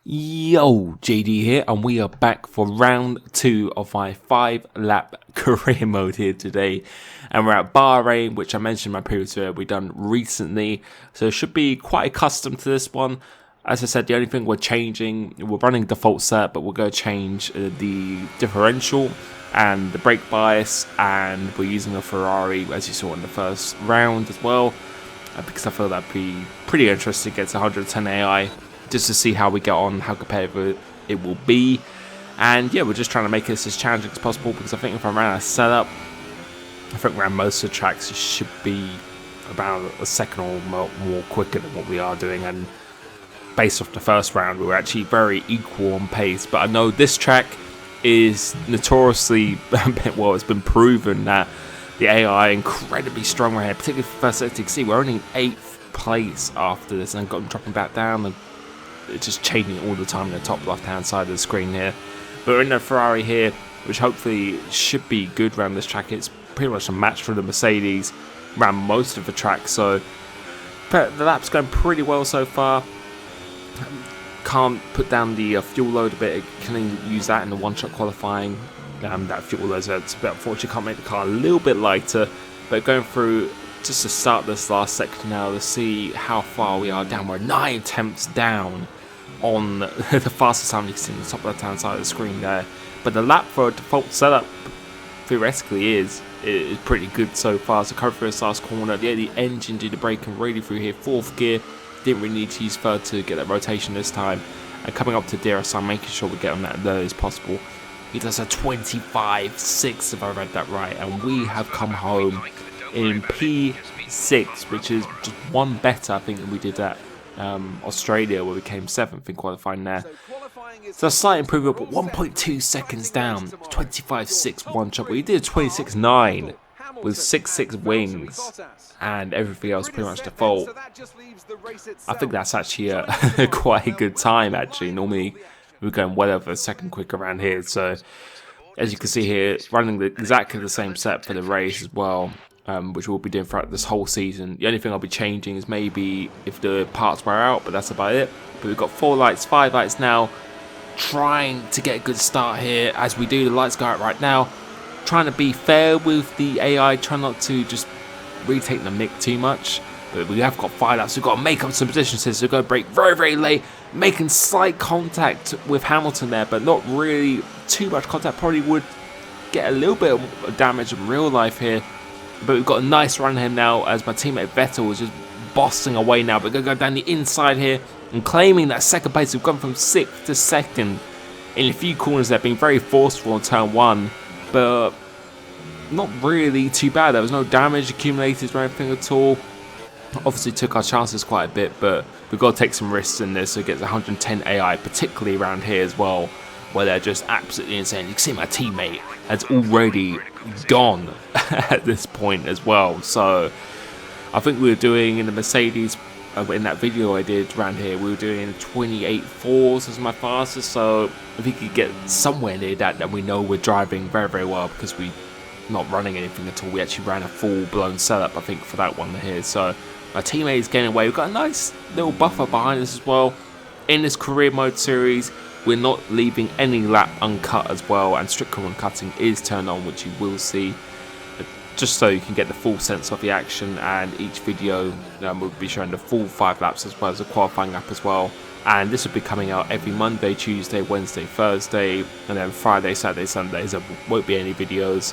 Yo, JD here, and we are back for round 2 of my 5-lap career mode here today. And we're at Bahrain, which I mentioned in my previous video we done recently, so should be quite accustomed to this one. As I said, the only thing we're changing, we're running default set, but we're going to change the differential and the brake bias, and we're using a Ferrari, as you saw in the first round as well, because I feel that'd be pretty interesting against 110 AI. Just to see how we get on, how competitive it will be. And yeah, we're just trying to make this as challenging as possible, because I think if I ran a setup, I think around most of the tracks it should be about a second or more quicker than what we are doing. And based off the first round, we were actually very equal on pace. But I know this track is notoriously, well, it's been proven that the AI incredibly strong right here, particularly for first sector. You can see we're only in 8th place after this, and got them dropping back down. And it's just changing all the time in the top left hand side of the screen here. But we're in a Ferrari here, which hopefully should be good around this track. It's pretty much a match for the Mercedes around most of the track, so the lap's going pretty well so far. Can't put down the fuel load a bit. Can use that in the one-shot qualifying. That fuel load, so it's a bit unfortunate. Can't make the car a little bit lighter, but going through just to start this last section now to see how far we are down. We're 9 attempts down on the fastest time you can see on the top left hand side of the screen there. But the lap for a default setup theoretically is pretty good so far. So coming through this last corner, yeah, the engine did the braking really through here. 4th gear, didn't really need to use third to get that rotation this time. And coming up to DRS, I'm making sure we get on that as early as possible. He does a 25.6 if I read that right, and we have come home in P6, which is just one better I think than we did at Australia, where we came 7th in qualifying there. So a slight improvement, but 1.2 seconds down. 25.6 one shot. We did 26.9 with 6.6 wings and everything else pretty much default. I think that's actually quite a good time actually. Normally we're going well over a second quick around here. So as you can see here, running exactly the same set for the race as well. Which we'll be doing throughout this whole season. The only thing I'll be changing is maybe if the parts wear out, but that's about it. But we've got 4 lights, 5 lights now. Trying to get a good start here as we do. The lights go out right now. Trying to be fair with the AI, trying not to just retake the mick too much. But we have got 5 laps. We've got to make up some positions here, so we're going to brake very, very late. Making slight contact with Hamilton there, but not really too much contact. Probably would get a little bit of damage in real life here. But we've got a nice run here now as my teammate Vettel is just bossing away now. But we're going to go down the inside here and claiming that second place. We've gone from 6th to 2nd in a few corners there, being very forceful in turn 1. But not really too bad. There was no damage accumulated or anything at all. Obviously took our chances quite a bit, but we've got to take some risks in this. So it gets 110 AI, particularly around here as well, where they're just absolutely insane. You can see my teammate has already gone at this point as well. So I think we were doing in the Mercedes, in that video I did around here, we were doing 28.4s as my fastest. So if we could get somewhere near that, then we know we're driving very, very well, because we're not running anything at all. We actually ran a full-blown setup, I think, for that one here. So my teammate is getting away. We've got a nice little buffer behind us as well. In this career mode series, we're not leaving any lap uncut as well, and strict corner cutting is turned on, which you will see, just so you can get the full sense of the action. And each video will be showing the full 5 laps as well as a qualifying lap as well. And this will be coming out every Monday, Tuesday, Wednesday, Thursday, and then Friday, Saturday, Sundays there won't be any videos,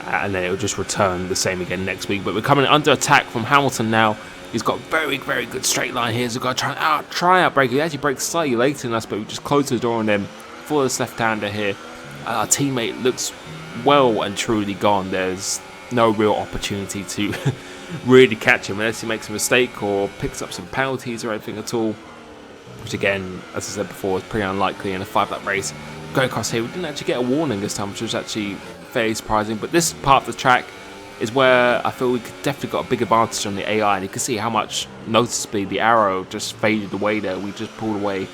and then it'll just return the same again next week. But we're coming under attack from Hamilton now. He's got very, very good straight line here, so we've got to try out brake. He actually brakes slightly later than us, but we just closed the door on him for this left-hander here. Our teammate looks well and truly gone. There's no real opportunity to really catch him unless he makes a mistake or picks up some penalties or anything at all, which again, as I said before, is pretty unlikely in a 5-lap race. Going across here, we didn't actually get a warning this time, which was actually fairly surprising. But this part of the track is where I feel we could definitely got a big advantage on the AI, and you can see how much noticeably the arrow just faded away there. We just pulled away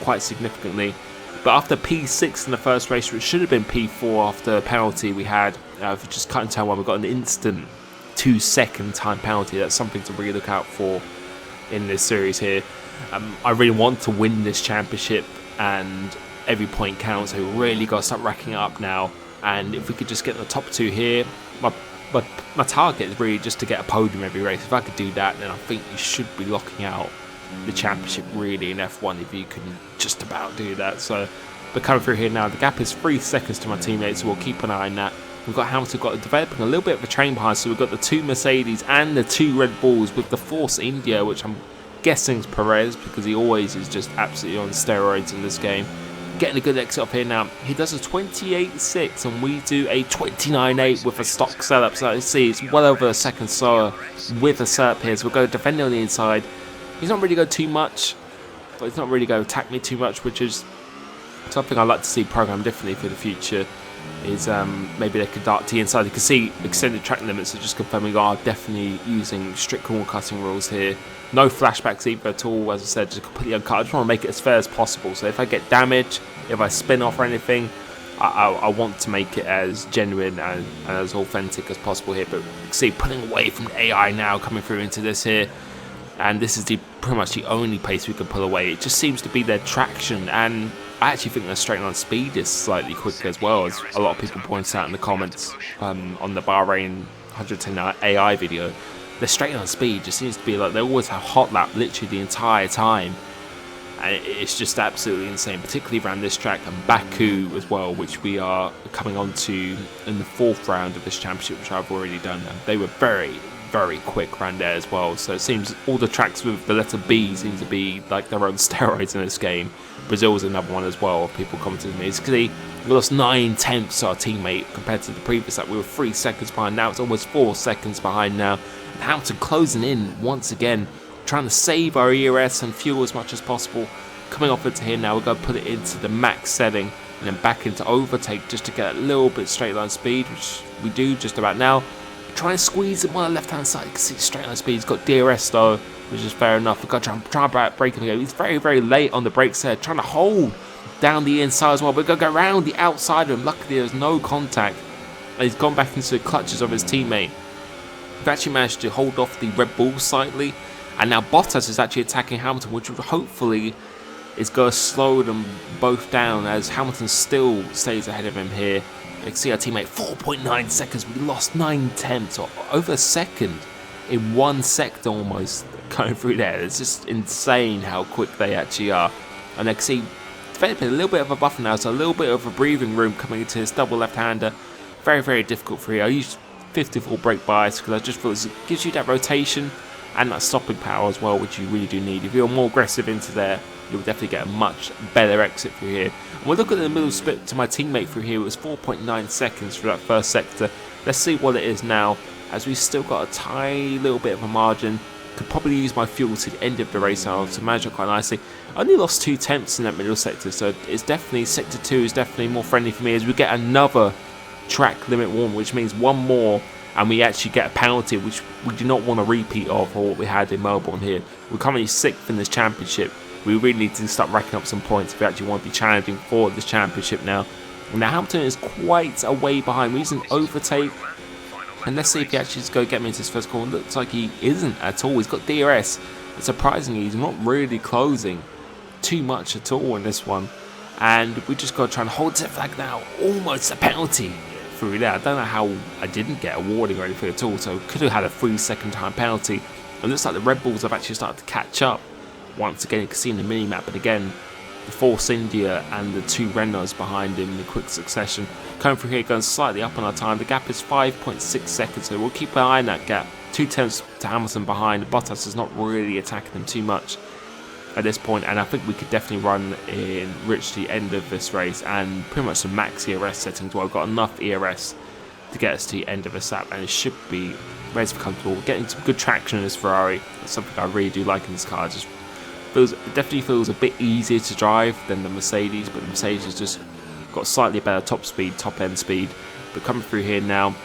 quite significantly. But after P6 in the first race, which should have been P4 after the penalty we had, if you just cut in turn 1, we got an instant 2-second time penalty. That's something to really look out for in this series here. I really want to win this championship and every point counts. So we really got to start racking it up now. And if we could just get the top 2 here, my target is really just to get a podium every race. If I could do that, then I think you should be locking out the championship really in F1 if you can just about do that. So, but coming through here now, the gap is 3 seconds to my teammates, so we'll keep an eye on that. We've got Hamilton developing a little bit of a train behind, so we've got the 2 Mercedes and the 2 Red Bulls with the Force India, which I'm guessing is Perez, because he always is just absolutely on steroids in this game. Getting a good exit off here now. He does a 28.6 and we do a 29.8 with a stock setup. So you see, it's well over a second slower with a setup here. So we'll go defending on the inside. He's not really going too much, but he's not really going to attack me too much, which is something I'd like to see programmed differently for the future. Is maybe they could dart to the inside. You can see extended track limits, so just confirming we are definitely using strict corner cutting rules here. No flashbacks either at all, as I said, just completely uncut. I just want to make it as fair as possible. So if I get damage, if I spin off or anything, I want to make it as genuine and as authentic as possible here. But you can see pulling away from the AI now, coming through into this here. And this is pretty much the only place we can pull away. It just seems to be their traction, and I actually think their straight line speed is slightly quicker as well, as a lot of people point out in the comments on the Bahrain 110 AI video. The straight line speed just seems to be like they always have hot lap literally the entire time, and it's just absolutely insane, particularly around this track and Baku as well, which we are coming on to in the 4th round of this championship, which I've already done. And they were very quick around there as well. So it seems all the tracks with the letter B seem to be like their own steroids in this game. Brazil's another one as well. People commented to me, it's because we lost 9/10 to our teammate compared to the previous lap. We were 3 seconds behind. Now it's almost 4 seconds behind now. And Hamilton closing in once again, trying to save our ERS and fuel as much as possible. Coming off into here now, we're going to put it into the max setting and then back into overtake just to get a little bit straight line speed, which we do just about now. Try and squeeze him on the left hand side. You can see straight line speed. He's got DRS though, which is fair enough. We've got to try and break him again. He's very late on the brakes there, trying to hold down the inside as well. We're going to go around the outside of him. Luckily, there's no contact. And he's gone back into the clutches of his teammate. We've actually managed to hold off the Red Bull slightly. And now Bottas is actually attacking Hamilton, which hopefully is going to slow them both down, as Hamilton still stays ahead of him here. You can see our teammate 4.9 seconds. We lost 9/10, or over a second in 1 sector almost going through there. It's just insane how quick they actually are. And I can see developing a little bit of a buffer now, so a little bit of a breathing room coming into this double left-hander. Very difficult for you. I use 54 brake bias because I just feel it gives you that rotation and that stopping power as well, which you really do need. If you're more aggressive into there, you'll definitely get a much better exit through here. And we'll look at the middle split to my teammate through here. It was 4.9 seconds for that first sector. Let's see what it is now, as we've still got a tiny little bit of a margin. Could probably use my fuel to the end of the race now to manage it quite nicely. I only lost 2/10 in that middle sector, so it's definitely, sector 2 is definitely more friendly for me, as we get another track limit warm, which means one more and we actually get a penalty, which we do not want a repeat of, or what we had in Melbourne here. We're currently 6th in this championship. We really need to start racking up some points if we actually want to be challenging for this championship now. And now Hamilton is quite a way behind. We're using overtake. And let's see if he actually just go get me into his first corner. Looks like he isn't at all. He's got DRS. And surprisingly, he's not really closing too much at all in this one. And we just got to try and hold the flag now. Almost a penalty through there. I don't know how I didn't get a warning or anything at all. So could have had a 3-second time penalty. And it looks like the Red Bulls have actually started to catch up. Once again, you can see in the mini-map, but again, the Force India and the 2 Renaults behind him in quick succession. Coming through here, going slightly up on our time. The gap is 5.6 seconds, so we'll keep an eye on that gap. 2/10 to Hamilton behind. Bottas is not really attacking them too much at this point, and I think we could definitely run in Rich the end of this race, and pretty much the max ERS settings. Well, I've got enough ERS to get us to the end of this lap, and it should be relatively comfortable. Getting some good traction in this Ferrari. That's something I really do like in this car. It definitely feels a bit easier to drive than the Mercedes, but the Mercedes has just got slightly better top end speed. But coming through here now,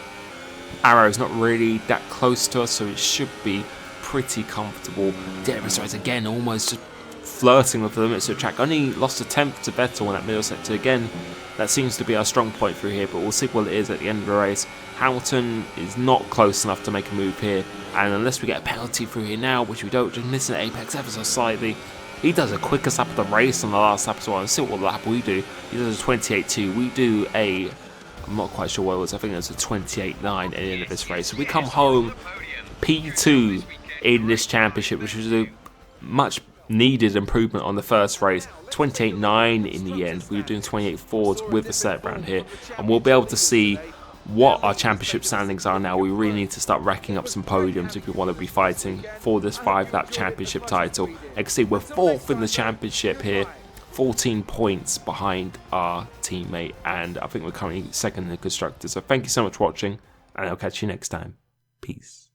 Arrow's not really that close to us, so it should be pretty comfortable. DRS again, almost just flirting with the limits of the track. Only lost a 10th to Vettel in that middle sector again. That seems to be our strong point through here, but we'll see what it is at the end of the race. Hamilton is not close enough to make a move here, and unless we get a penalty through here now, which we don't, just missing the apex ever so slightly, He does a quickest lap of the race on the last lap as well. And see what lap we do. He does a 28.2. We do a, I'm not quite sure what it was. I think it was a 28.9 at the end of this race. So we come home P2 in this championship, which was a much needed improvement on the first race. 28.9 in the end. We were doing 28.4s with the set round here, and we'll be able to see what our championship standings are now. We really need to start racking up some podiums if we want to be fighting for this 5-lap championship title. You can see we're 4th in the championship here, 14 points behind our teammate, and I think we're currently 2nd in the constructors. So thank you so much for watching, and I'll catch you next time. Peace.